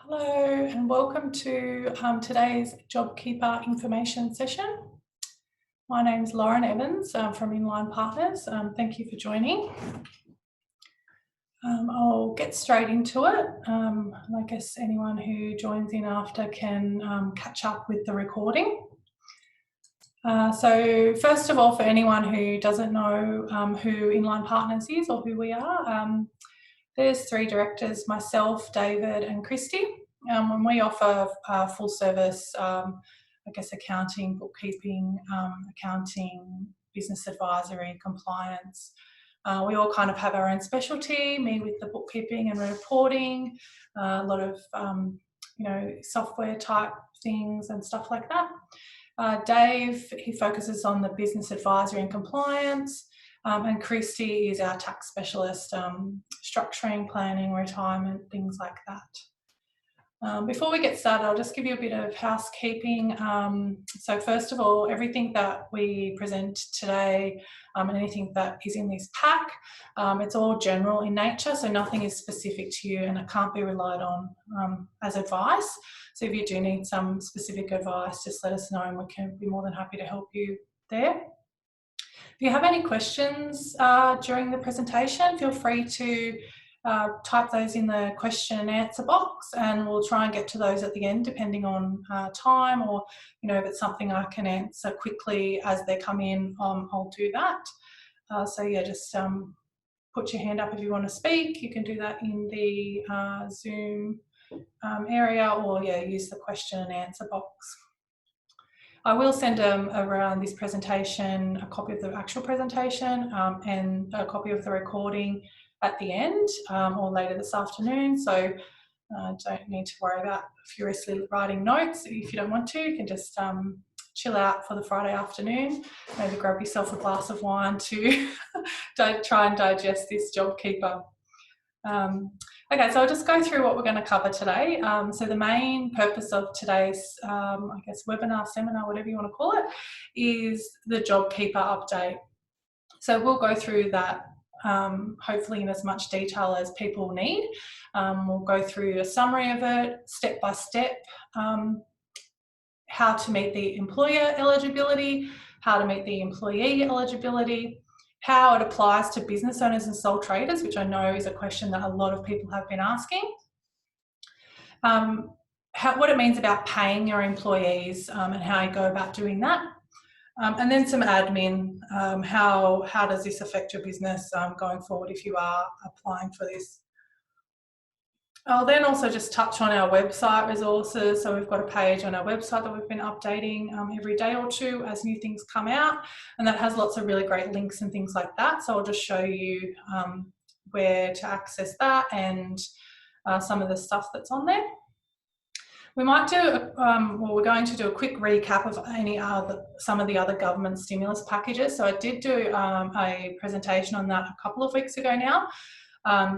Hello and welcome to today's JobKeeper information session. My name is Lauren Evans from Inline Partners. Thank you for joining. I'll get straight into it. I guess anyone who joins in after can catch up with the recording. So first of all, for anyone who doesn't know who Inline Partners is or who we are, there's three directors, myself, David and Christy. And we offer full service, accounting, bookkeeping, business advisory, compliance. We all kind of have our own specialty, me with the bookkeeping and reporting, a lot of, software type things and stuff like that. Dave, he focuses on the business advisory and compliance. And Christy is our tax specialist, structuring, planning, retirement, things like that. Before we get started, I'll just give you a bit of housekeeping. So first of all, everything that we present today and anything that is in this pack, it's all general in nature, so nothing is specific to you and it can't be relied on as advice. So if you do need some specific advice, just let us know and we can be more than happy to help you there. If you have any questions during the presentation, feel free to type those in the question and answer box and we'll try and get to those at the end depending on time, or if it's something I can answer quickly as they come in, I'll do that. Just put your hand up if you want to speak. You can do that in the Zoom area, or use the question and answer box. I will send around this presentation a copy of the actual presentation and a copy of the recording at the end or later this afternoon. So don't need to worry about furiously writing notes. If you don't want to, you can just chill out for the Friday afternoon. Maybe grab yourself a glass of wine to try and digest this JobKeeper. Okay, so I'll just go through what we're going to cover today. So the main purpose of today's, webinar, seminar, whatever you want to call it, is the JobKeeper update. So we'll go through that hopefully in as much detail as people need. We'll go through a summary of it, step by step, how to meet the employer eligibility, how to meet the employee eligibility, how it applies to business owners and sole traders, which I know is a question that a lot of people have been asking. What it means about paying your employees and how you go about doing that. And then some admin, how does this affect your business going forward if you are applying for this. I'll then also just touch on our website resources. So we've got a page on our website that we've been updating every day or two as new things come out, and that has lots of really great links and things like that. So I'll just show you where to access that and some of the stuff that's on there. We might do, we're going to do a quick recap of some of the other government stimulus packages. So I did do a presentation on that a couple of weeks ago now.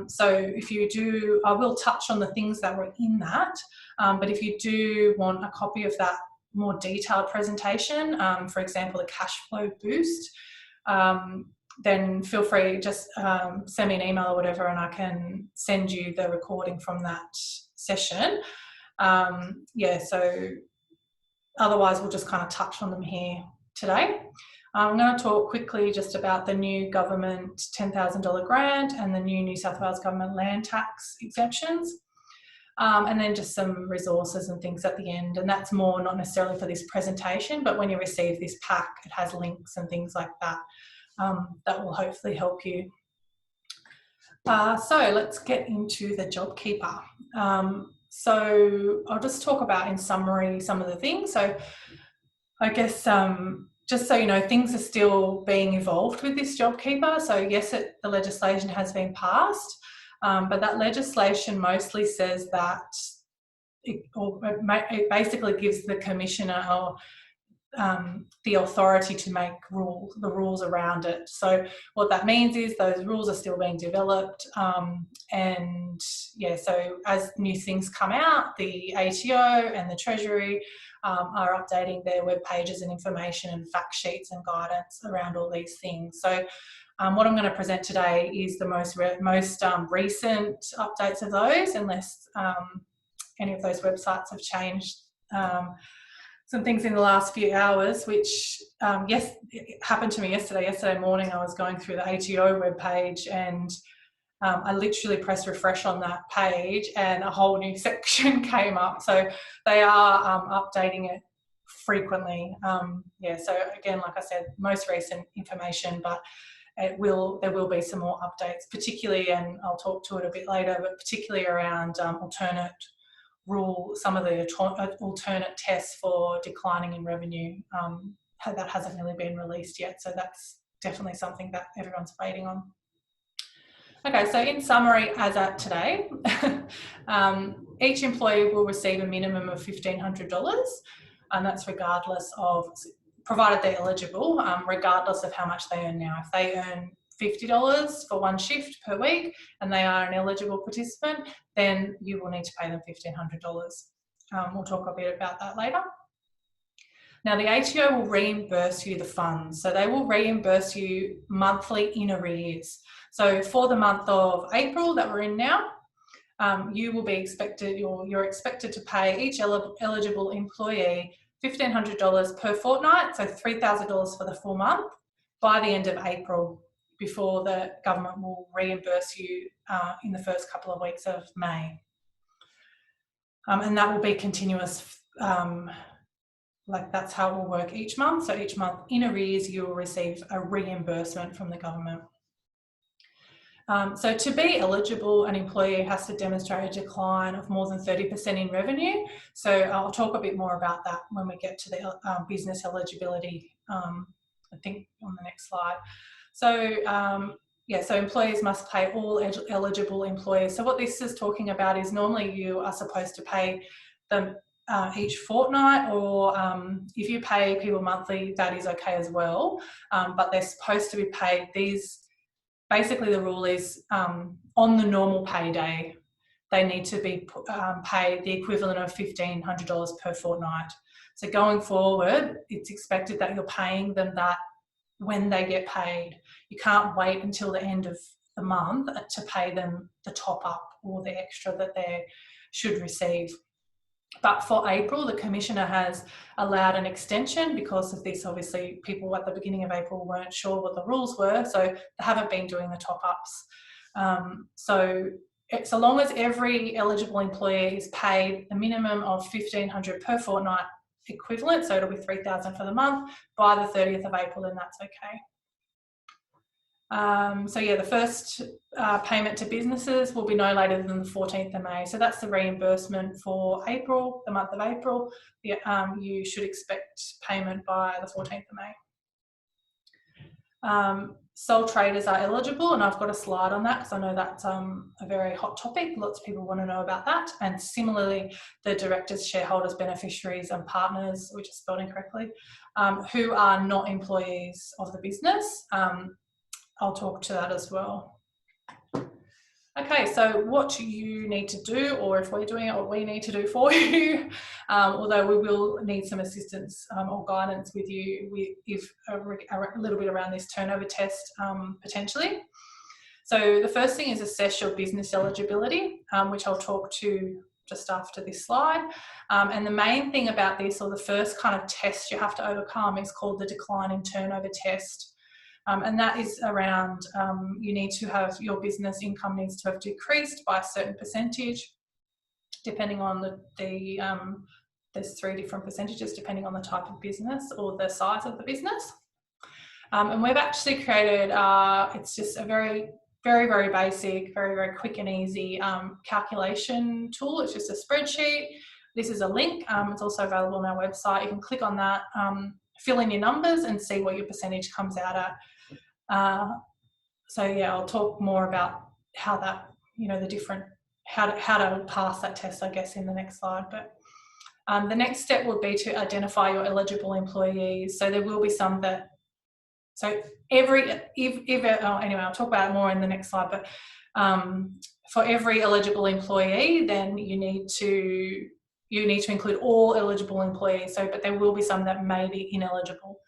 So if you do, I will touch on the things that were in that, but if you do want a copy of that more detailed presentation, for example, a cash flow boost, then feel free, just send me an email or whatever and I can send you the recording from that session. So otherwise we'll just kind of touch on them here today. I'm going to talk quickly just about the new government $10,000 grant and the new New South Wales government land tax exemptions, and then just some resources and things at the end. And that's more not necessarily for this presentation, but when you receive this pack, it has links and things like that that will hopefully help you. So let's get into the JobKeeper. So I'll just talk about in summary some of the things. So I guess just so you know, things are still being evolved with this JobKeeper. So yes, the legislation has been passed, but that legislation mostly says that it basically gives the Commissioner or the authority to make the rules around it. So what that means is those rules are still being developed, so as new things come out, the ATO and the Treasury are updating their web pages and information and fact sheets and guidance around all these things. So what I'm going to present today is the most recent updates of those, unless any of those websites have changed some things in the last few hours, which yes, it happened to me yesterday. Yesterday morning, I was going through the ATO webpage, and I literally pressed refresh on that page and a whole new section came up. So they are updating it frequently. Yeah, so again, like I said, most recent information, but there will be some more updates, particularly, and I'll talk to it a bit later, but particularly around some of the alternate tests for declining in revenue. That hasn't really been released yet, so that's definitely something that everyone's waiting on. Okay, so in summary, as at today, each employee will receive a minimum of $1,500, and that's regardless of, provided they're eligible, regardless of how much they earn now. If they earn $50 for one shift per week and they are an eligible participant, then you will need to pay them $1,500. We'll talk a bit about that later. Now, the ATO will reimburse you the funds. So they will reimburse you monthly in arrears. So for the month of April that we're in now, you will be expected, you're expected to pay each eligible employee $1,500 per fortnight, so $3,000 for the full month by the end of April, before the government will reimburse you in the first couple of weeks of May. And that will be continuous, like that's how it will work each month. So each month in arrears, you will receive a reimbursement from the government. So to be eligible, an employee has to demonstrate a decline of more than 30% in revenue. So I'll talk a bit more about that when we get to the business eligibility, I think on the next slide. So yeah, so employees must pay all eligible employees. So what this is talking about is normally you are supposed to pay them each fortnight, or if you pay people monthly, that is okay as well. But they're supposed to be paid these. Basically, the rule is on the normal payday, they need to be paid the equivalent of $1,500 per fortnight. So going forward, it's expected that you're paying them that when they get paid. You can't wait until the end of the month to pay them the top up or the extra that they should receive. But for April, the Commissioner has allowed an extension because of this. Obviously, people at the beginning of April weren't sure what the rules were, so they haven't been doing the top-ups. So long as every eligible employee is paid the minimum of $1,500 per fortnight equivalent, so it'll be $3,000 for the month, by the 30th of April, then that's okay. So yeah, the first payment to businesses will be no later than the 14th of May. So that's the reimbursement for April, the month of April. You should expect payment by the 14th of May. Sole traders are eligible, and I've got a slide on that because I know that's a very hot topic. Lots of people want to know about that. And similarly, the directors, shareholders, beneficiaries and partners, which is spelled incorrectly, who are not employees of the business. I'll talk to that as well. Okay, so what you need to do, or if we're doing it, what we need to do for you, although we will need some assistance or guidance with you if a little bit around this turnover test potentially. So the first thing is assess your business eligibility, which I'll talk to just after this slide. And the main thing about this, or the first kind of test you have to overcome, is called the decline in turnover test. And that is around, you need to have, your business income needs to have decreased by a certain percentage, depending on there's 3 different percentages depending on the type of business or the size of the business. And we've actually created, it's just a very, very, very basic, very, very quick and easy calculation tool. It's just a spreadsheet. This is a link. It's also available on our website. You can click on that, fill in your numbers and see what your percentage comes out at. So yeah, I'll talk more about how that, the different, how to pass that test, I guess, in the next slide. But the next step would be to identify your eligible employees. So there will be some that, so anyway, I'll talk about it more in the next slide, but for every eligible employee, then you need to include all eligible employees. So, but there will be some that may be ineligible.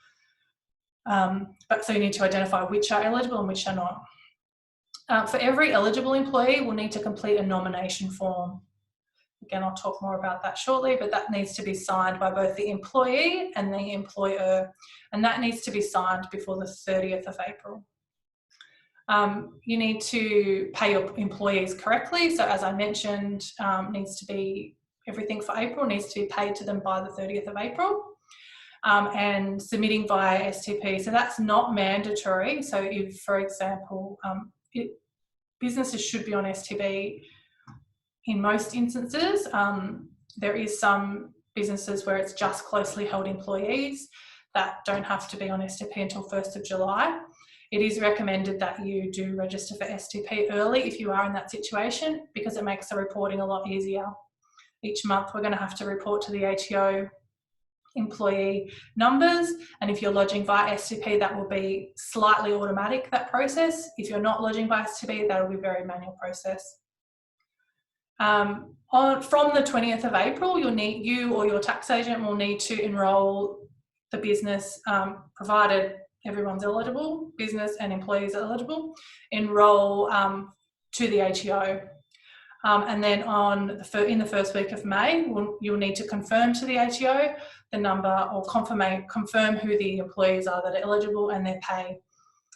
But so you need to identify which are eligible and which are not. For every eligible employee, we'll need to complete a nomination form. Again, I'll talk more about that shortly, but that needs to be signed by both the employee and the employer, and that needs to be signed before the 30th of April. You need to pay your employees correctly. So as I mentioned, needs to be, everything for April needs to be paid to them by the 30th of April. And submitting via STP. So that's not mandatory. So if, for example, businesses should be on STP in most instances. There is some businesses where it's just closely held employees that don't have to be on STP until 1st of July. It is recommended that you do register for STP early if you are in that situation, because it makes the reporting a lot easier. Each month we're going to have to report to the ATO employee numbers, and if you're lodging via STP, that will be slightly automatic, that process. If you're not lodging via STP, that will be a very manual process. From the 20th of April, you or your tax agent will need to enrol the business, provided everyone's eligible, business and employees are eligible, enrol to the ATO. And then in the first week of May, you'll need to confirm to the ATO the number, or confirm who the employees are that are eligible and their pay.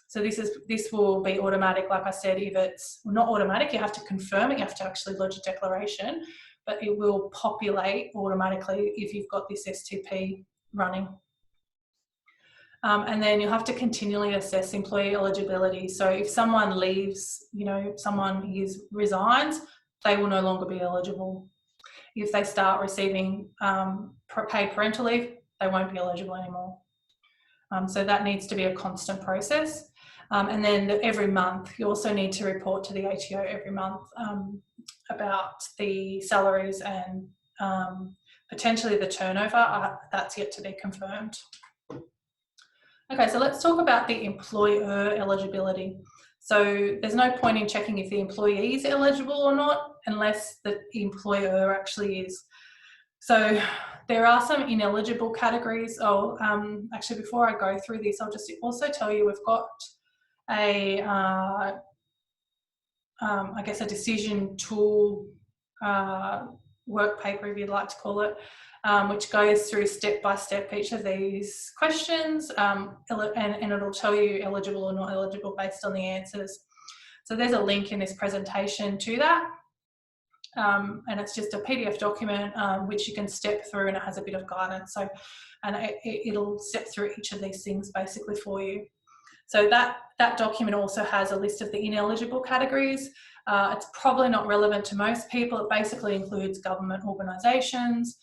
So this will be automatic. Like I said, if it's not automatic, you have to confirm it, you have to actually lodge a declaration, but it will populate automatically if you've got this STP running. And then you'll have to continually assess employee eligibility. So if someone leaves, someone resigns, they will no longer be eligible. If they start receiving paid parental leave, they won't be eligible anymore. So that needs to be a constant process. And then every month, you also need to report to the ATO every month about the salaries and potentially the turnover. That's yet to be confirmed. Okay, so let's talk about the employer eligibility. So there's no point in checking if the employee is eligible or not unless the employer actually is. So there are some ineligible categories. Actually, before I go through this, I'll just also tell you we've got a decision tool work paper, if you'd like to call it, which goes through step by step each of these questions, and it'll tell you eligible or not eligible based on the answers. So there's a link in this presentation to that, and it's just a PDF document which you can step through, and it has a bit of guidance. So, and it'll step through each of these things basically for you. So that document also has a list of the ineligible categories. It's probably not relevant to most people. It basically includes government organisations,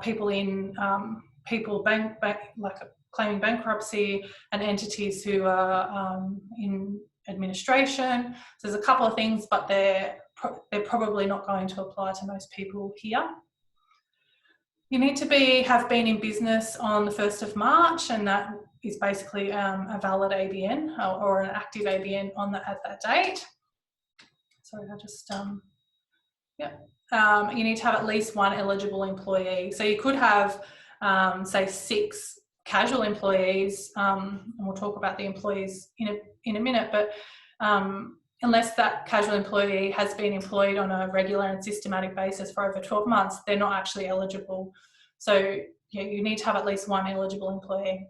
people like claiming bankruptcy, and entities who are in administration. So there's a couple of things, but they're probably not going to apply to most people here. You need to have been in business on the 1st of March, and that is basically a valid ABN or an active ABN at that date. Sorry, I just, you need to have at least one eligible employee. So you could have, say, 6 casual employees, and we'll talk about the employees in a minute, but unless that casual employee has been employed on a regular and systematic basis for over 12 months, they're not actually eligible. So yeah, you need to have at least one eligible employee.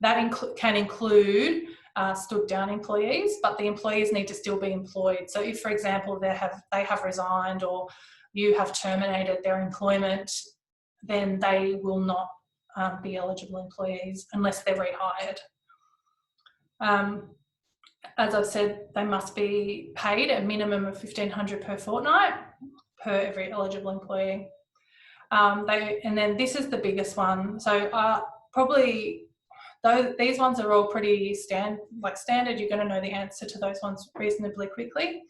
That can include stood down employees, but the employees need to still be employed. So if, for example, they have resigned or you have terminated their employment, then they will not be eligible employees unless they're rehired. As I've said, they must be paid a minimum of $1,500 per fortnight per every eligible employee. And then this is the biggest one. So probably these ones are all pretty standard. You're going to know the answer to those ones reasonably quickly.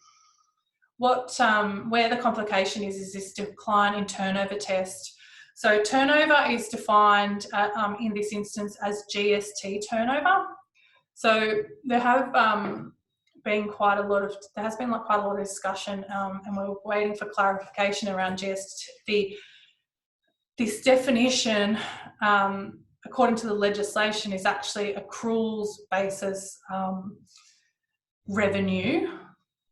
Where the complication is this decline in turnover test. So turnover is defined in this instance as GST turnover. So there has been quite a lot of discussion, and we're waiting for clarification around GST. This definition, according to the legislation, is actually accruals basis revenue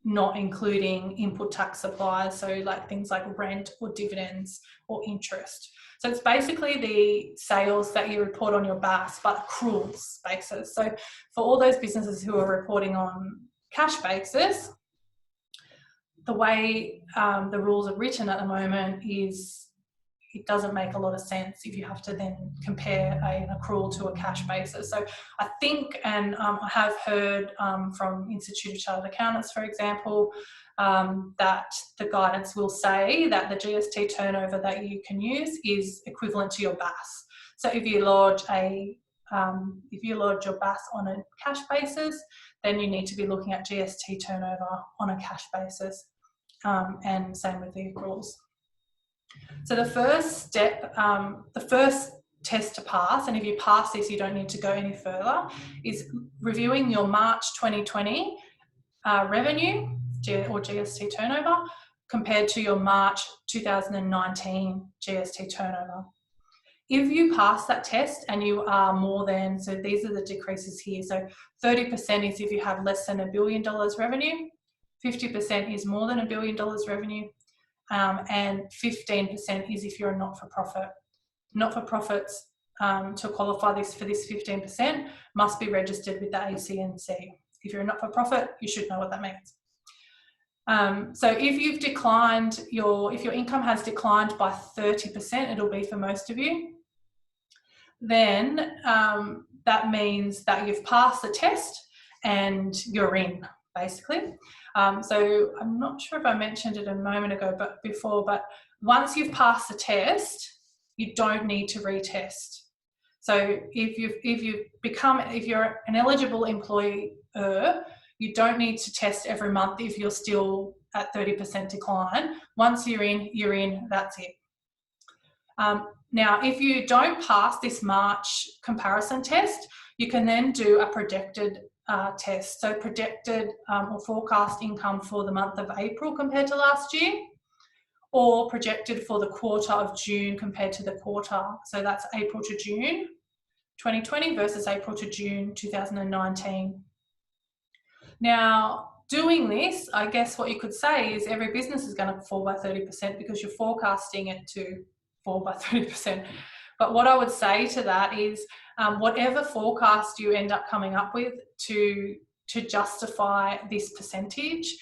not including input tax supplies, so like things like rent or dividends or interest. So it's basically the sales that you report on your BAS, but accruals basis. So for all those businesses who are reporting on cash basis, the way the rules are written at the moment is it doesn't make a lot of sense if you have to then compare an accrual to a cash basis. So I think, and I have heard from Institute of Chartered Accountants, for example, that the guidance will say that the GST turnover that you can use is equivalent to your BAS. So if you lodge your BAS on a cash basis, then you need to be looking at GST turnover on a cash basis, and same with the accruals. So the first step, the first test to pass, and if you pass this, you don't need to go any further, is reviewing your March 2020 revenue or GST turnover compared to your March 2019 GST turnover. If you pass that test and you are more than, so these are the decreases here, so 30% is if you have less than $1 billion revenue, 50% is more than $1 billion revenue, and 15% is if you're a not-for-profit. Not-for-profits, to qualify for this 15%, must be registered with the ACNC. If you're a not-for-profit, you should know what that means. So if you've declined if your income has declined by 30%, it'll be for most of you, then that means that you've passed the test and you're in, basically. So I'm not sure if I mentioned it a moment ago, but once you've passed the test, you don't need to retest. So if you're an eligible employer, you don't need to test every month if you're still at 30% decline. Once you're in, that's it. Now, if you don't pass this March comparison test, you can then do a projected test. So projected or forecast income for the month of April compared to last year, or projected for the quarter of June compared to the quarter. So that's April to June 2020 versus April to June 2019. Now, doing this, I guess what you could say is every business is going to fall by 30% because you're forecasting it to fall by 30%. But what I would say to that is whatever forecast you end up coming up with to justify this percentage,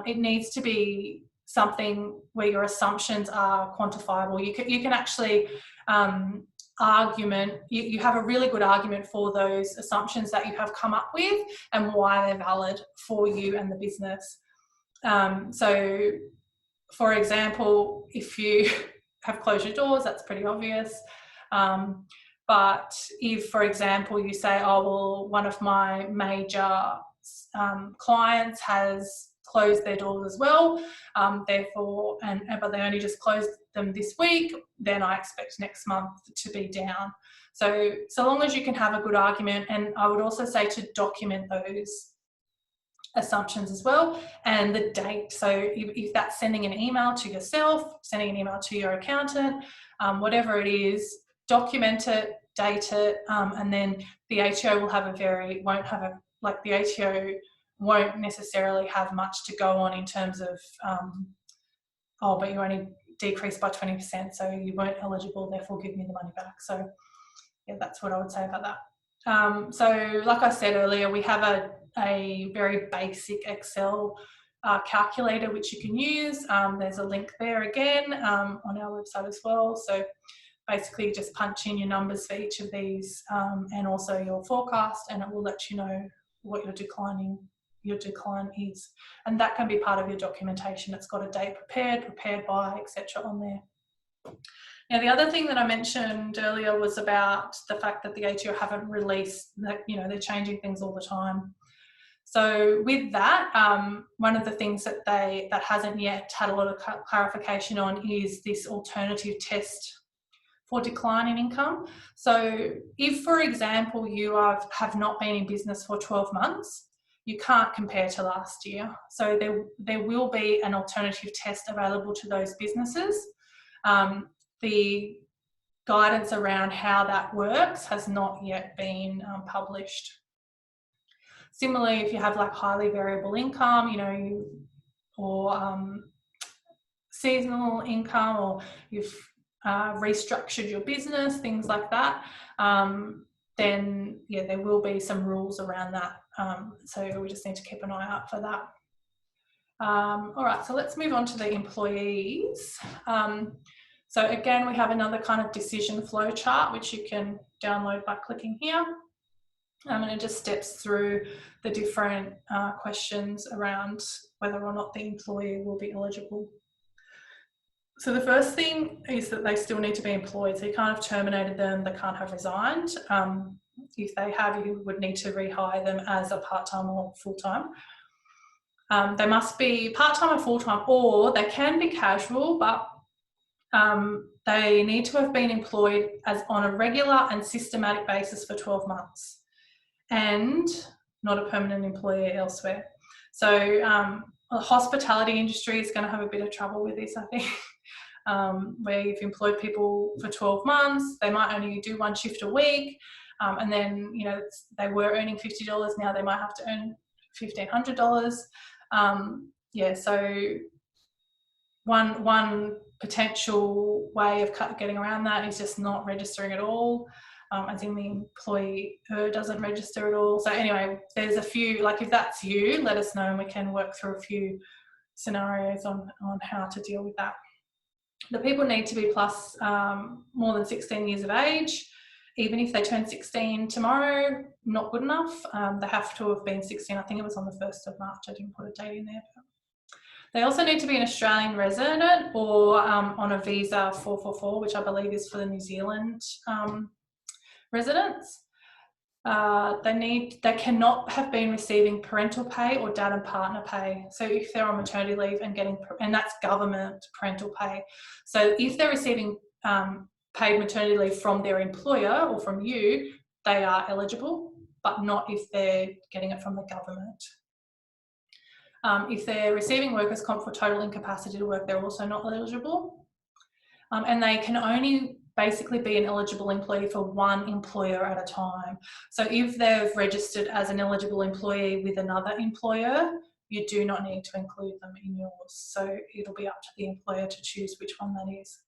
it needs to be something where your assumptions are quantifiable. You can actually you have a really good argument for those assumptions that you have come up with and why they're valid for you and the business. So, for example, if you have closed your doors, that's pretty obvious. But if, for example, you say, oh, well, one of my major clients has closed their doors as well, but they only just closed them this week, then I expect next month to be down. So long as you can have a good argument, and I would also say to document those assumptions as well, and the date. So if that's sending an email to yourself, sending an email to your accountant, whatever it is, document it, date it, and then the ATO the ATO won't necessarily have much to go on in terms of, but you only decreased by 20%, so you weren't eligible, therefore give me the money back. So yeah, that's what I would say about that. So like I said earlier, we have a very basic Excel calculator which you can use. There's a link there again on our website as well. So basically you just punch in your numbers for each of these and also your forecast, and it will let you know what your decline is, and that can be part of your documentation. It's got a date prepared by, etc. on there. Now, the other thing that I mentioned earlier was about the fact that the ATO haven't released that, they're changing things all the time. So with that, one of the things that hasn't yet had a lot of clarification on is this alternative test for decline in income. So if, for example, you have not been in business for 12 months, you can't compare to last year. So there will be an alternative test available to those businesses. The guidance around how that works has not yet been published. Similarly, if you have like highly variable income, or seasonal income, or you've restructured your business, things like that, then yeah, there will be some rules around that. So we just need to keep an eye out for that. All right, so let's move on to the employees. So again, we have another kind of decision flow chart, which you can download by clicking here. And it just steps through the different questions around whether or not the employee will be eligible. So the first thing is that they still need to be employed. So you can't have terminated them, they can't have resigned. If they have, you would need to rehire them as a part-time or full-time. They must be part-time or full-time, or they can be casual, but they need to have been employed as on a regular and systematic basis for 12 months and not a permanent employee elsewhere. So the hospitality industry is going to have a bit of trouble with this, I think. Where you've employed people for 12 months, they might only do one shift a week, and then they were earning $50, now they might have to earn $1,500. Yeah, so one potential way of getting around that is just not registering at all, as in the employer doesn't register at all. So anyway, there's a few, like if that's you, let us know and we can work through a few scenarios on how to deal with that. The people need to be plus more than 16 years of age. Even if they turn 16 tomorrow, not good enough. They have to have been 16. I think it was on the 1st of March. I didn't put a date in there. They also need to be an Australian resident or on a visa 444, which I believe is for the New Zealand residents. They cannot have been receiving parental pay or dad and partner pay. So if they're on maternity leave and that's government parental pay. So if they're receiving paid maternity leave from their employer or from you, they are eligible, but not if they're getting it from the government. If they're receiving workers' comp for total incapacity to work, they're also not eligible. And they can only basically be an eligible employee for one employer at a time. So if they've registered as an eligible employee with another employer, you do not need to include them in yours. So it'll be up to the employer to choose which one that is.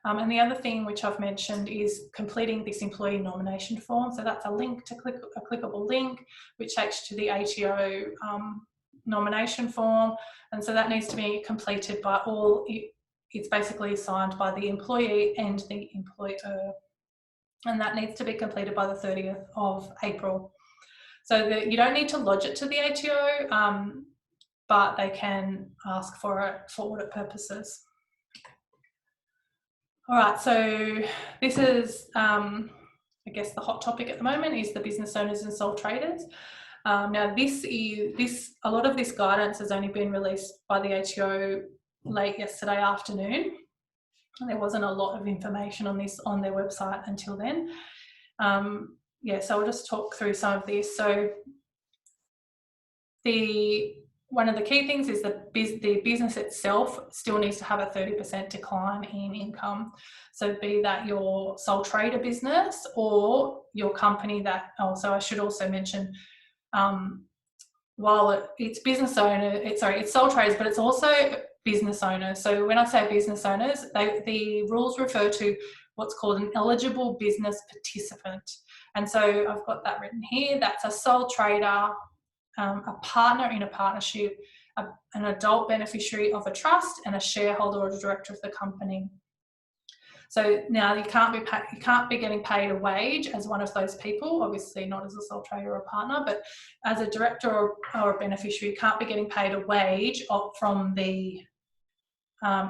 And the other thing which I've mentioned is completing this employee nomination form. So that's a clickable link, which takes to the ATO nomination form. And so that needs to be completed by it's basically signed by the employee and the employer. And that needs to be completed by the 30th of April. So you don't need to lodge it to the ATO, but they can ask for it for audit purposes. All right, so this is, I guess, the hot topic at the moment is the business owners and sole traders. Now, a lot of this guidance has only been released by the ATO late yesterday afternoon. There wasn't a lot of information on this on their website until then. So I'll just talk through some of this. So one of the key things is that the business itself still needs to have a 30% decline in income. So be that your sole trader business or your company so I should also mention, while it's it's sole traders, but it's also business owners. So when I say business owners, the rules refer to what's called an eligible business participant. And so I've got that written here. That's a sole trader, a partner in a partnership, an adult beneficiary of a trust, and a shareholder or a director of the company. So now you can't be getting paid a wage as one of those people, obviously not as a sole trader or a partner, but as a director or a beneficiary, you can't be getting paid a wage from the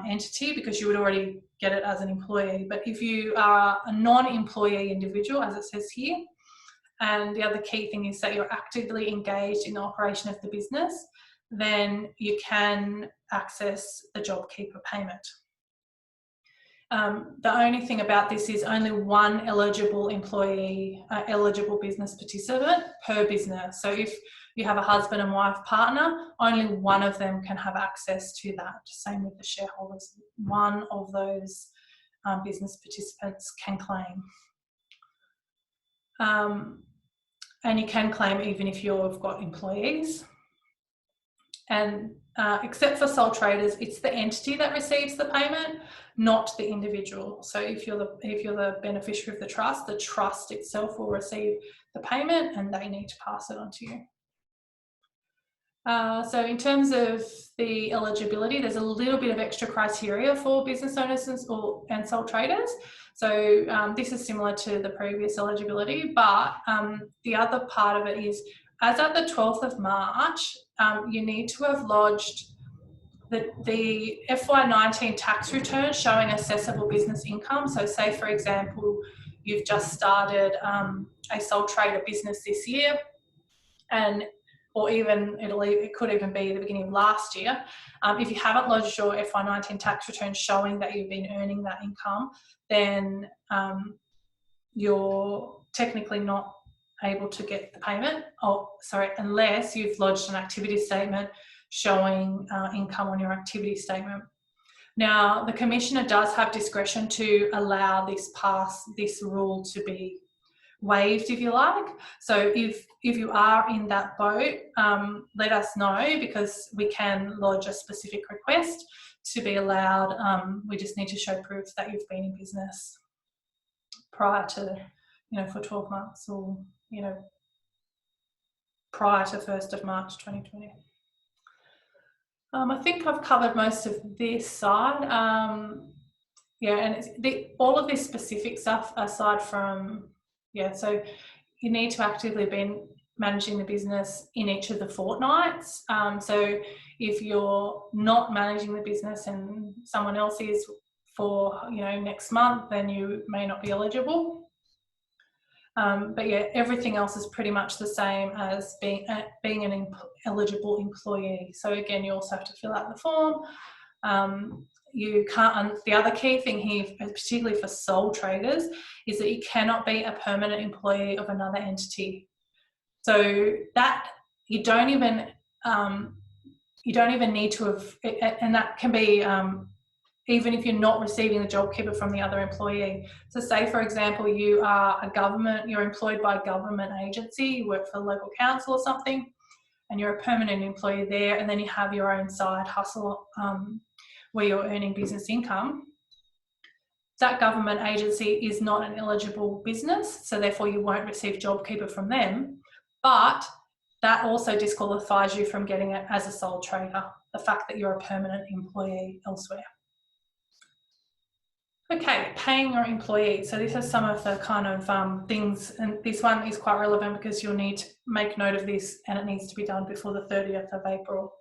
entity because you would already get it as an employee. But if you are a non-employee individual, as it says here, and the other key thing is that you're actively engaged in the operation of the business, then you can access the JobKeeper payment. The only thing about this is only one eligible employee, eligible business participant per business. So if you have a husband and wife partner, only one of them can have access to that. Same with the shareholders. One of those business participants can claim. and you can claim even if you've got employees. And except for sole traders, it's the entity that receives the payment, not the individual. So if you're the beneficiary of the trust itself will receive the payment, and they need to pass it on to you. So in terms of the eligibility, there's a little bit of extra criteria for business owners and sole traders. So this is similar to the previous eligibility, but the other part of it is, as at the 12th of March, you need to have lodged the FY19 tax return showing assessable business income. So say, for example, you've just started a sole trader business this year, or even it could even be the beginning of last year. If you haven't lodged your FY19 tax return showing that you've been earning that income, then you're technically not able to get the payment, unless you've lodged an activity statement showing income on your activity statement. Now, the Commissioner does have discretion to allow this rule to be waived, if you like. So if you are in that boat, let us know, because we can lodge a specific request to be allowed. We just need to show proof that you've been in business prior to, for 12 months, or, prior to 1st of March 2020. I think I've covered most of this side. And all of this specific stuff, aside from, so you need to actively be managing the business in each of the fortnights. So if you're not managing the business and someone else is for, next month, then you may not be eligible. But everything else is pretty much the same as being an eligible employee. So again, you also have to fill out the form. You can't. The other key thing here, particularly for sole traders, is that you cannot be a permanent employee of another entity. So that you don't even need to have, and that can be even if you're not receiving the JobKeeper from the other employee. So say, for example, you're employed by a government agency, you work for a local council or something, and you're a permanent employee there, and then you have your own side hustle where you're earning business income. That government agency is not an eligible business, so therefore you won't receive JobKeeper from them, but that also disqualifies you from getting it as a sole trader, the fact that you're a permanent employee elsewhere. Okay, paying your employees. So these are some of the kind of things, and this one is quite relevant because you'll need to make note of this, and it needs to be done before the 30th of April.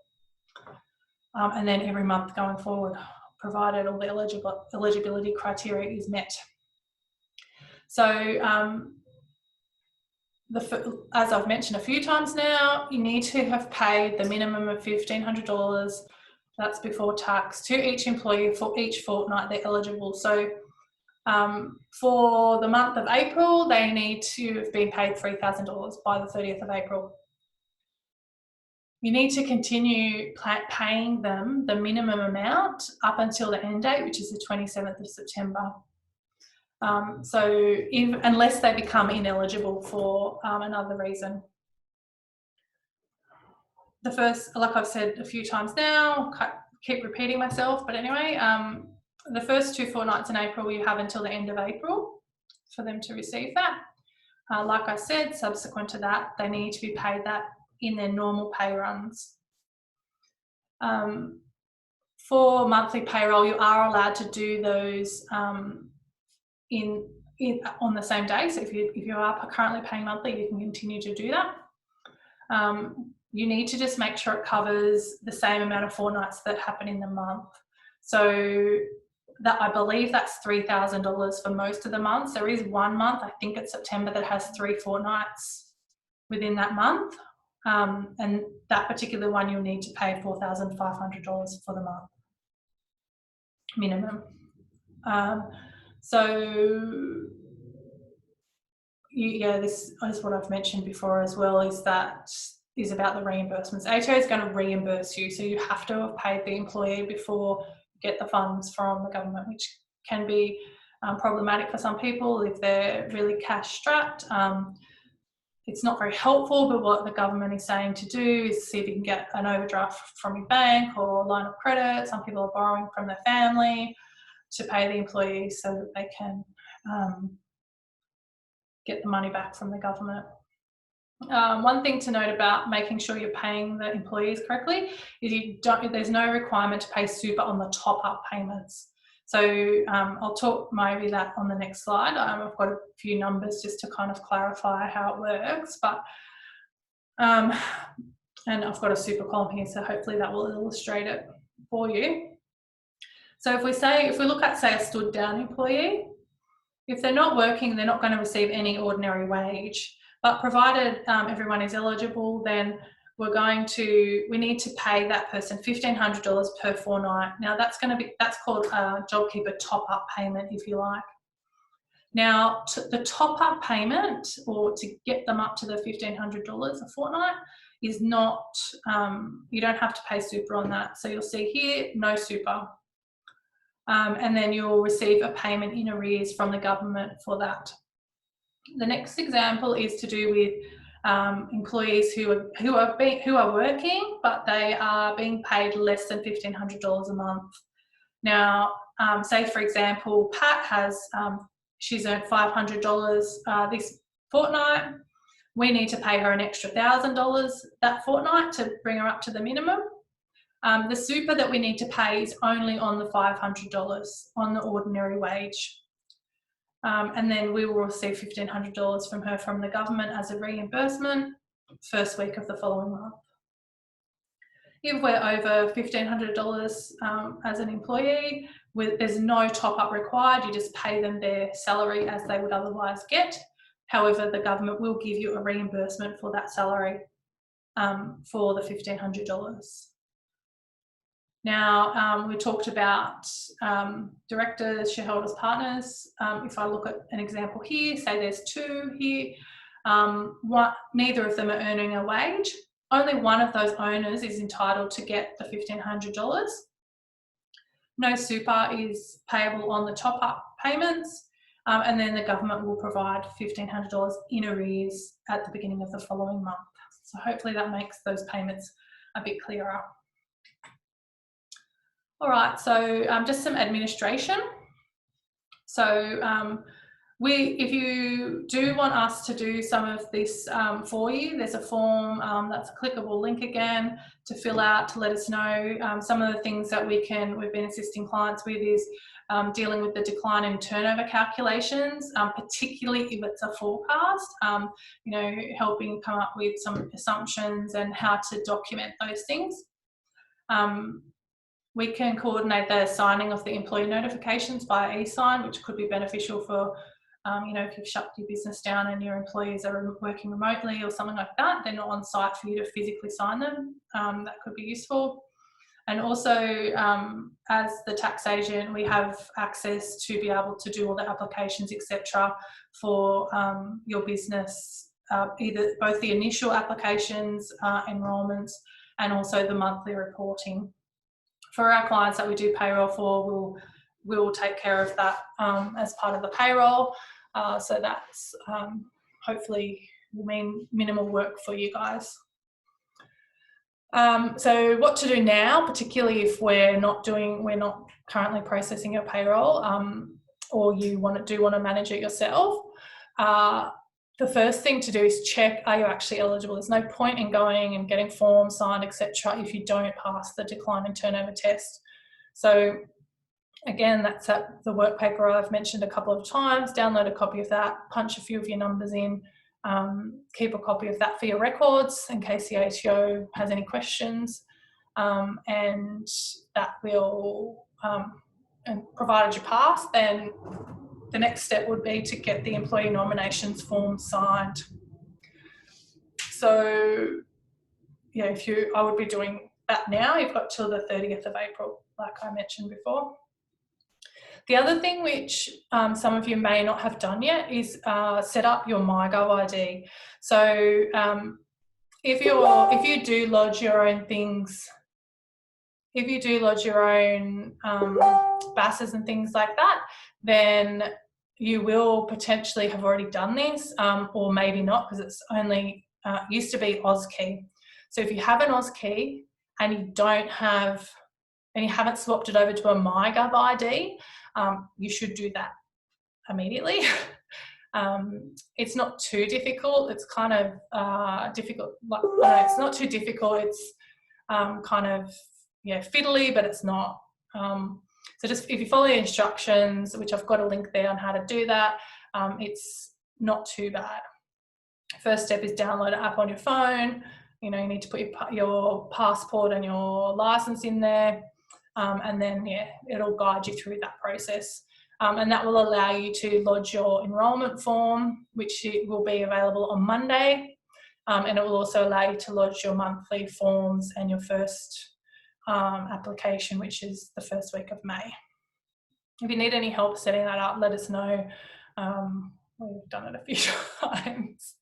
And then every month going forward, provided all the eligibility criteria is met. So as I've mentioned a few times now, you need to have paid the minimum of $1,500, that's before tax, to each employee for each fortnight they're eligible. So for the month of April, they need to have been paid $3,000 by the 30th of April. You need to continue paying them the minimum amount up until the end date, which is the 27th of September. Unless they become ineligible for another reason. The first, like I've said a few times now, keep repeating myself, but anyway, the first 2 fortnights in April, you have until the end of April for them to receive that. Like I said, subsequent to that, they need to be paid that in their normal pay runs. For monthly payroll, you are allowed to do those on the same day. So if you are currently paying monthly, you can continue to do that. You need to just make sure it covers the same amount of fortnights that happen in the month. So that, I believe that's $3,000 for most of the months. There is one month, I think it's September, that has 3 fortnights within that month. And that particular one, you'll need to pay $4,500 for the month minimum. This is what I've mentioned before as well, is about the reimbursements. ATO is going to reimburse you, so you have to have paid the employee before you get the funds from the government, which can be problematic for some people if they're really cash strapped. it's not very helpful, but what the government is saying to do is see if you can get an overdraft from your bank or a line of credit. Some people are borrowing from their family to pay the employees so that they can get the money back from the government. One thing to note about making sure you're paying the employees correctly is there's no requirement to pay super on the top-up payments. So I'll talk maybe that on the next slide. I've got a few numbers just to kind of clarify how it works, but and I've got a super column here, so hopefully that will illustrate it for you. So if we look at, say, a stood down employee, if they're not working, they're not going to receive any ordinary wage. But provided everyone is eligible, then we need to pay that person $1,500 per fortnight. Now that's called a JobKeeper top-up payment, if you like. Now the top-up payment, or to get them up to the $1,500 a fortnight, is not, you don't have to pay super on that. So you'll see here, no super. And then you'll receive a payment in arrears from the government for that. The next example is to do with employees who are working, but they are being paid less than $1,500 a month. Now, say for example, Pat has she's earned $500 this fortnight. We need to pay her an extra $1,000 that fortnight to bring her up to the minimum. The super that we need to pay is only on the $500 on the ordinary wage. And then we will receive $1,500 from her from the government as a reimbursement first week of the following month. If we're over $1,500 as an employee, there's no top-up required. You just pay them their salary as they would otherwise get. However, the government will give you a reimbursement for that salary for the $1,500. Now, we talked about directors, shareholders, partners. If I look at an example here, say there's two here, neither of them are earning a wage. Only one of those owners is entitled to get the $1,500. No super is payable on the top-up payments, and then the government will provide $1,500 in arrears at the beginning of the following month. So hopefully that makes those payments a bit clearer. All right, so just some administration. So if you do want us to do some of this for you, there's a form that's a clickable link again to fill out to let us know. Some of the things that we've been assisting clients with is dealing with the decline in turnover calculations, particularly if it's a forecast, helping come up with some assumptions and how to document those things. We can coordinate the signing of the employee notifications via e-sign, which could be beneficial for, if you've shut your business down and your employees are working remotely or something like that, they're not on site for you to physically sign them. That could be useful. And also, as the tax agent, we have access to be able to do all the applications, etc., for your business, both the initial applications, enrolments, and also the monthly reporting. For our clients that we do payroll for, we'll take care of that as part of the payroll. So that's hopefully will mean minimal work for you guys. So what to do now, particularly if we're not currently processing your payroll, or you do want to manage it yourself. The first thing to do is check, are you actually eligible? There's no point in going and getting forms signed, etc., if you don't pass the decline in turnover test. So again, that's at the work paper I've mentioned a couple of times. Download a copy of that, punch a few of your numbers in, keep a copy of that for your records in case the ATO has any questions, and that will, and provided you pass, then the next step would be to get the employee nominations form signed. So, yeah, I would be doing that now. You've got till the 30th of April, like I mentioned before. The other thing which some of you may not have done yet is set up your MyGov ID. So if you do lodge your own things, if you do lodge your own BASs and things like that, then you will potentially have already done this, or maybe not, because it's only used to be AusKey. So if you have an AusKey and you don't have, and you haven't swapped it over to a MyGov ID, you should do that immediately. It's not too difficult. It's kind of difficult. It's not too difficult. It's kind of fiddly, but it's not. So just if you follow the instructions, which I've got a link there on how to do that, it's not too bad. First step is download an app on your phone. You need to put your passport and your license in there, and then it'll guide you through that process. And that will allow you to lodge your enrolment form, which will be available on Monday. And it will also allow you to lodge your monthly forms and your first application, which is the first week of May. If you need any help setting that up, let us know. We've done it a few times.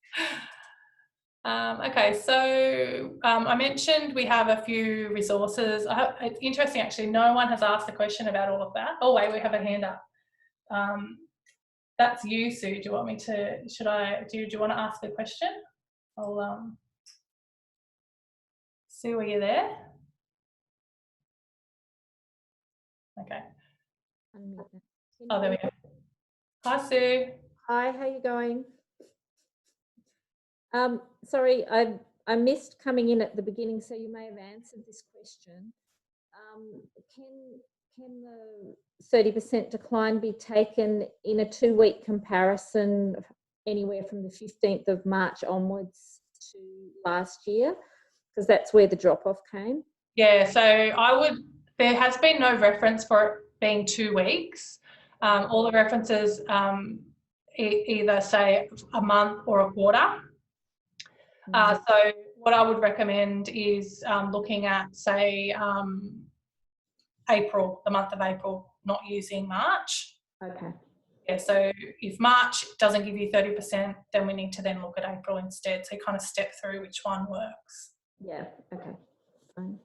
Okay, so I mentioned we have a few resources. It's interesting, actually, no one has asked a question about all of that. Oh wait, we have a hand up. That's you, Sue. Do you want me to, do you want to ask a question? I'll, Sue, are you there? Okay. Oh, there we go. Hi, Sue. Hi, how are you going? Sorry, I missed coming in at the beginning, so you may have answered this question. Can the 30% decline be taken in a 2-week comparison anywhere from the 15th of March onwards to last year? Because that's where the drop-off came. Yeah, so there has been no reference for it being 2 weeks. All the references either say a month or a quarter. So what I would recommend is looking at, say, April, the month of April, not using March. Okay. Yeah, so if March doesn't give you 30%, then we need to then look at April instead. So you kind of step through which one works. Yeah, okay. Fine.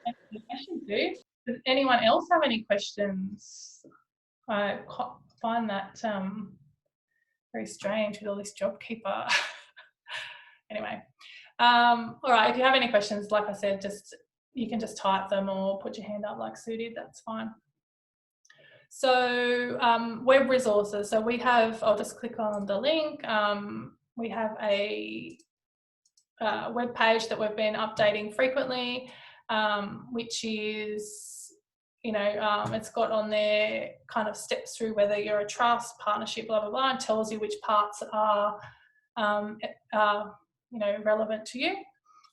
Thanks for the question, Sue. Does anyone else have any questions? I find that very strange with all this JobKeeper. Anyway, all right, if you have any questions, like I said, you can just type them or put your hand up like Sue did, that's fine. So web resources. So we have, I'll just click on the link. We have a web page that we've been updating frequently, which is, it's got on there kind of steps through whether you're a trust, partnership, blah, blah, blah, and tells you which parts are, relevant to you.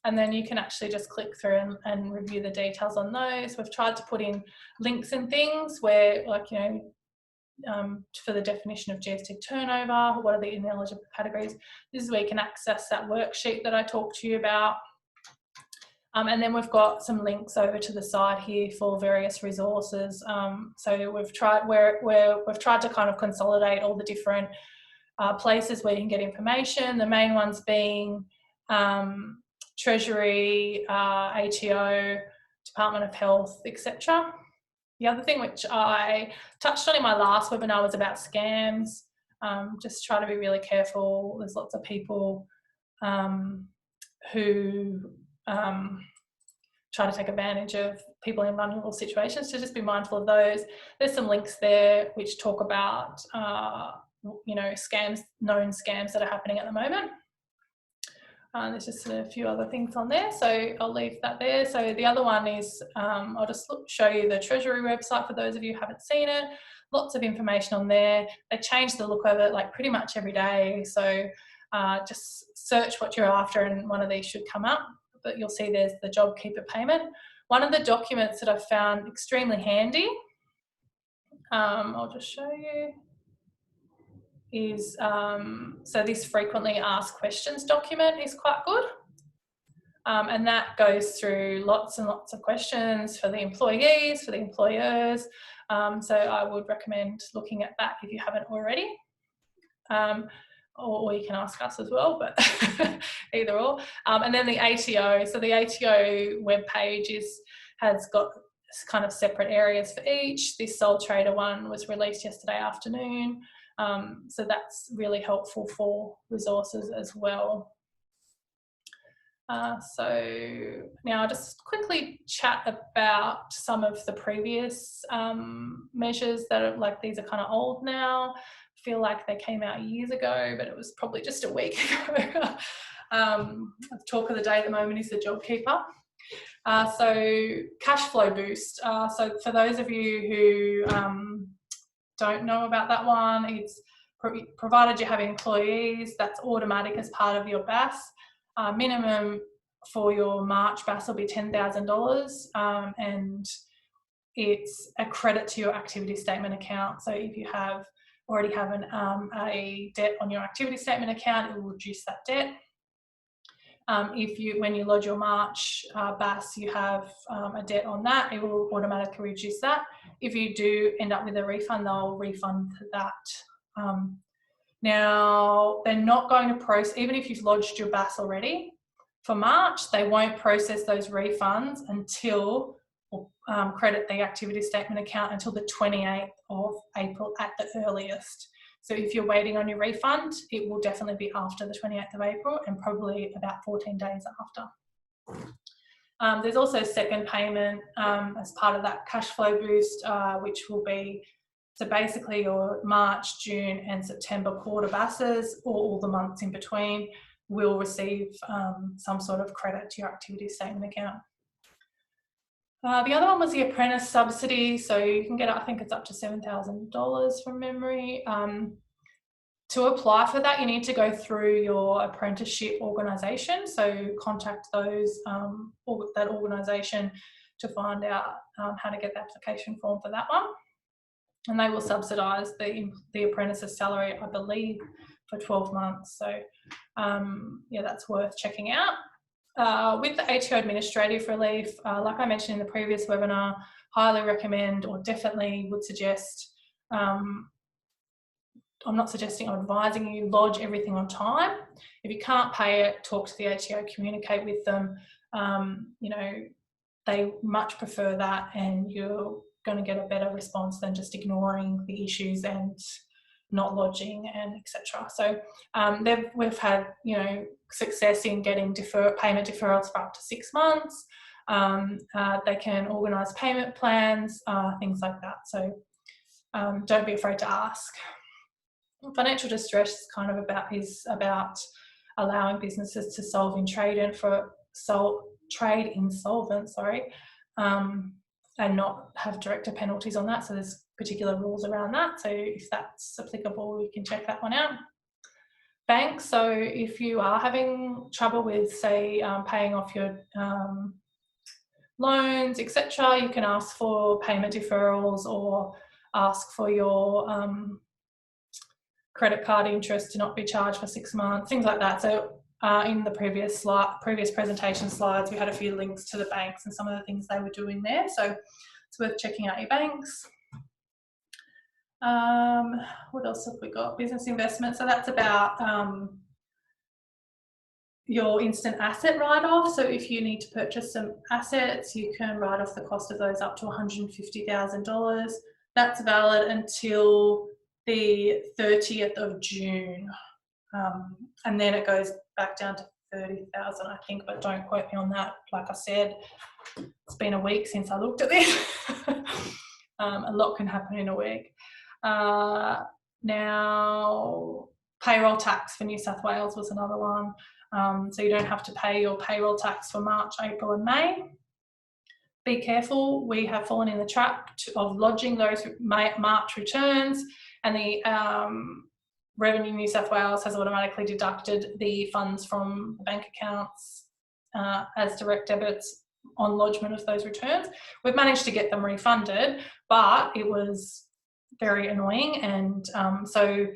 And then you can actually just click through and review the details on those. We've tried to put in links and things where, like, for the definition of GST turnover, what are the ineligible categories. This is where you can access that worksheet that I talked to you about. And then we've got some links over to the side here for various resources. So we've tried to kind of consolidate all the different places where you can get information. The main ones being Treasury, ATO, Department of Health, etc. The other thing which I touched on in my last webinar was about scams. Just try to be really careful. There's lots of people who try to take advantage of people in vulnerable situations, so just be mindful of those. There's some links there which talk about scams, known scams that are happening at the moment. There's just a few other things on there, so I'll leave that there. So the other one is, I'll just show you the Treasury website for those of you who haven't seen it. Lots of information on there. They change the look of it like pretty much every day, so just search what you're after and one of these should come up. But you'll see there's the JobKeeper payment. One of the documents that I've found extremely handy, I'll just show you, is so this frequently asked questions document is quite good, and that goes through lots and lots of questions for the employees, for the employers, so I would recommend looking at that if you haven't already, or you can ask us as well, but either or. And then the ATO, so the ATO webpage has got kind of separate areas for each. This sole trader one was released yesterday afternoon. So that's really helpful for resources as well. So now I'll just quickly chat about some of the previous measures that are like, these are kind of old now. I feel like they came out years ago, but it was probably just a week ago. The talk of the day at the moment is the JobKeeper. So cash flow boost. So for those of you who don't know about that one, it's provided you have employees, that's automatic as part of your BAS. Minimum for your March BAS will be $10,000, and it's a credit to your activity statement account. So if you already have a debt on your activity statement account, it will reduce that debt. When you lodge your March BAS, you have a debt on that, it will automatically reduce that. If you do end up with a refund, they'll refund that. Now, they're not going to process, even if you've lodged your BAS already for March, they won't process those refunds until, credit the activity statement account until the 28th of April at the earliest. So if you're waiting on your refund, it will definitely be after the 28th of April and probably about 14 days after. There's also second payment as part of that cash flow boost, which will be, so basically your March, June and September quarter BASs, or all the months in between, will receive some sort of credit to your activity statement account. The other one was the apprentice subsidy. So you can get, I think it's up to $7,000 from memory. To apply for that, you need to go through your apprenticeship organisation. So contact that organisation to find out how to get the application form for that one. And they will subsidise the apprentice's salary, I believe, for 12 months. So yeah, that's worth checking out. With the ATO administrative relief, like I mentioned in the previous webinar, highly recommend, or definitely would suggest, I'm not suggesting, I'm advising you lodge everything on time. If you can't pay it, talk to the ATO, communicate with them. You know, they much prefer that, and you're going to get a better response than just ignoring the issues and not lodging and etc. So we've had, you know, success in getting payment deferrals for up to 6 months. They can organise payment plans, things like that. So don't be afraid to ask. Financial distress is kind of about allowing businesses to solve in trade and trade insolvent, and not have director penalties on that. So there's particular rules around that. So if that's applicable, you can check that one out. Banks. So if you are having trouble with, say, paying off your loans, etc., you can ask for payment deferrals or ask for your credit card interest to not be charged for 6 months, things like that. So in the previous presentation slides, we had a few links to the banks and some of the things they were doing there. So it's worth checking out your banks. What else have we got? Business investment. So that's about your instant asset write-off. So if you need to purchase some assets, you can write off the cost of those up to $150,000. That's valid until the 30th of June. And then it goes back down to 30,000, I think, but don't quote me on that. Like I said, it's been a week since I looked at this. A lot can happen in a week. Now, payroll tax for New South Wales was another one. So you don't have to pay your payroll tax for March, April and May. Be careful, we have fallen in the trap of lodging those March returns, and the Revenue New South Wales has automatically deducted the funds from bank accounts as direct debits on lodgement of those returns. We've managed to get them refunded, but it was very annoying, and so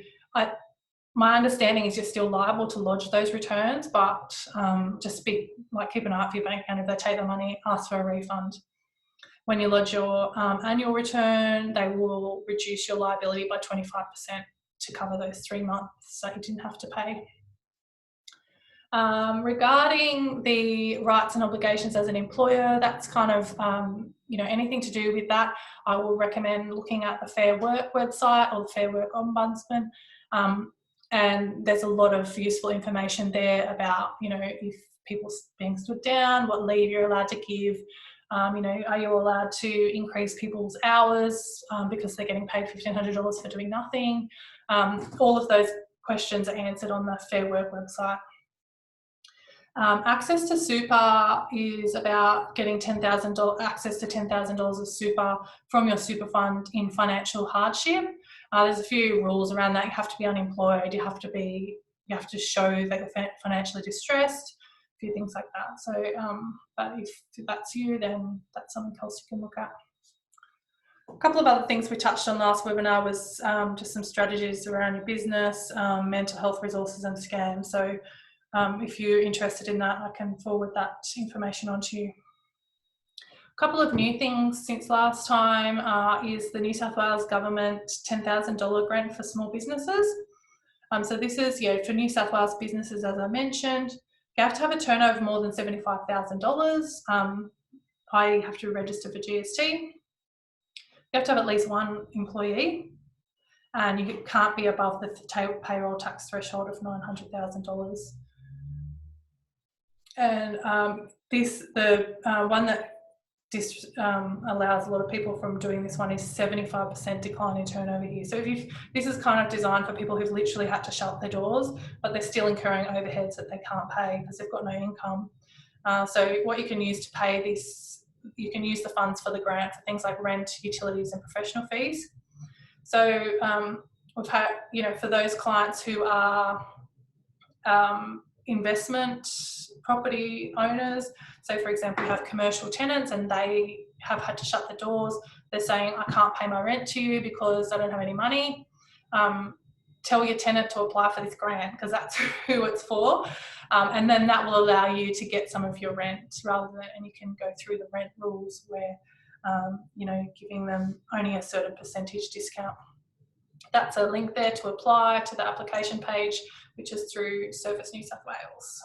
my understanding is you're still liable to lodge those returns, but just keep an eye out for your bank account. If they take the money, ask for a refund. When you lodge your annual return, they will reduce your liability by 25% to cover those 3 months, so you didn't have to pay. Regarding the rights and obligations as an employer, that's kind of anything to do with that, I will recommend looking at the Fair Work website or the Fair Work Ombudsman. And there's a lot of useful information there about, if people being stood down, what leave you're allowed to give. Are you allowed to increase people's hours because they're getting paid $1,500 for doing nothing? All of those questions are answered on the Fair Work website. Access to super is about getting access to $10,000 of super from your super fund in financial hardship. There's a few rules around that. You have to be unemployed. You have to show that you're financially distressed. A few things like that. So, but if that's you, then that's something else you can look at. A couple of other things we touched on last webinar was just some strategies around your business, mental health resources and scams. So if you're interested in that, I can forward that information on to you. A couple of new things since last time is the New South Wales Government $10,000 grant for small businesses. So this is for New South Wales businesses, as I mentioned. You have to have a turnover of more than $75,000. I have to register for GST. You have to have at least one employee, and you can't be above the payroll tax threshold of $900,000. And the one that allows a lot of people from doing this one is 75% decline in turnover here. So this is kind of designed for people who've literally had to shut their doors, but they're still incurring overheads that they can't pay because they've got no income. So what you can use to pay this, you can use the funds for the grant for things like rent, utilities and professional fees. So we've had, for those clients who are investment property owners, so for example you have commercial tenants and they have had to shut the doors, they're saying I can't pay my rent to you because I don't have any money, tell your tenant to apply for this grant because that's who it's for, and then that will allow you to get some of your rent rather than, and you can go through the rent rules where giving them only a certain percentage discount. That's a link there to apply to the application page, which is through Service New South Wales.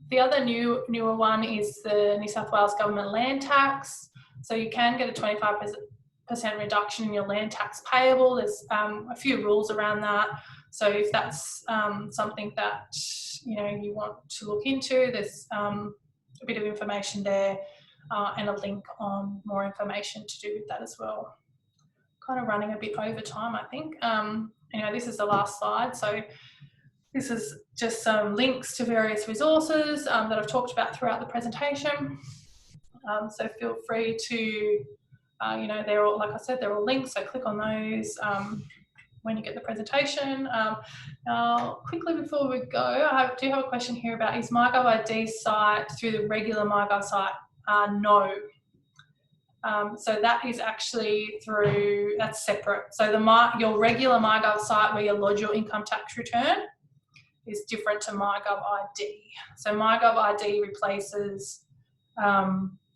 The other newer one is the New South Wales Government land tax. So you can get a 25% reduction in your land tax payable. There's a few rules around that. So if that's something that you want to look into, there's a bit of information there and a link on more information to do with that as well. Kind of running a bit over time, I think. Anyway, this is the last slide. So this is just some links to various resources that I've talked about throughout the presentation. So feel free to, they're all, like I said, they're all links. So click on those when you get the presentation. Now, quickly before we go, I do have a question here about, is MyGov ID site through the regular MyGov site? No. So that is actually that's separate. So your regular MyGov site where you lodge your income tax return is different to MyGov ID. So MyGov ID replaces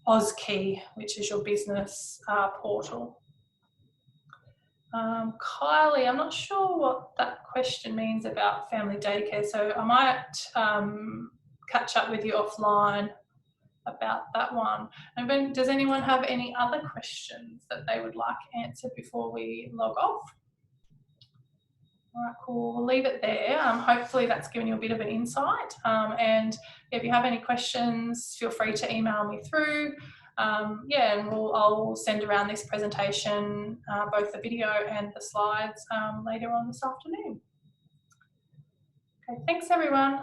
AusKey, which is your business portal. Kylie, I'm not sure what that question means about family daycare, so I might catch up with you offline about that one. And then, does anyone have any other questions that they would like answered before we log off? All right, cool. We'll leave it there. Hopefully that's given you a bit of an insight. And if you have any questions, feel free to email me through. And I'll send around this presentation, both the video and the slides, later on this afternoon. Okay, thanks everyone.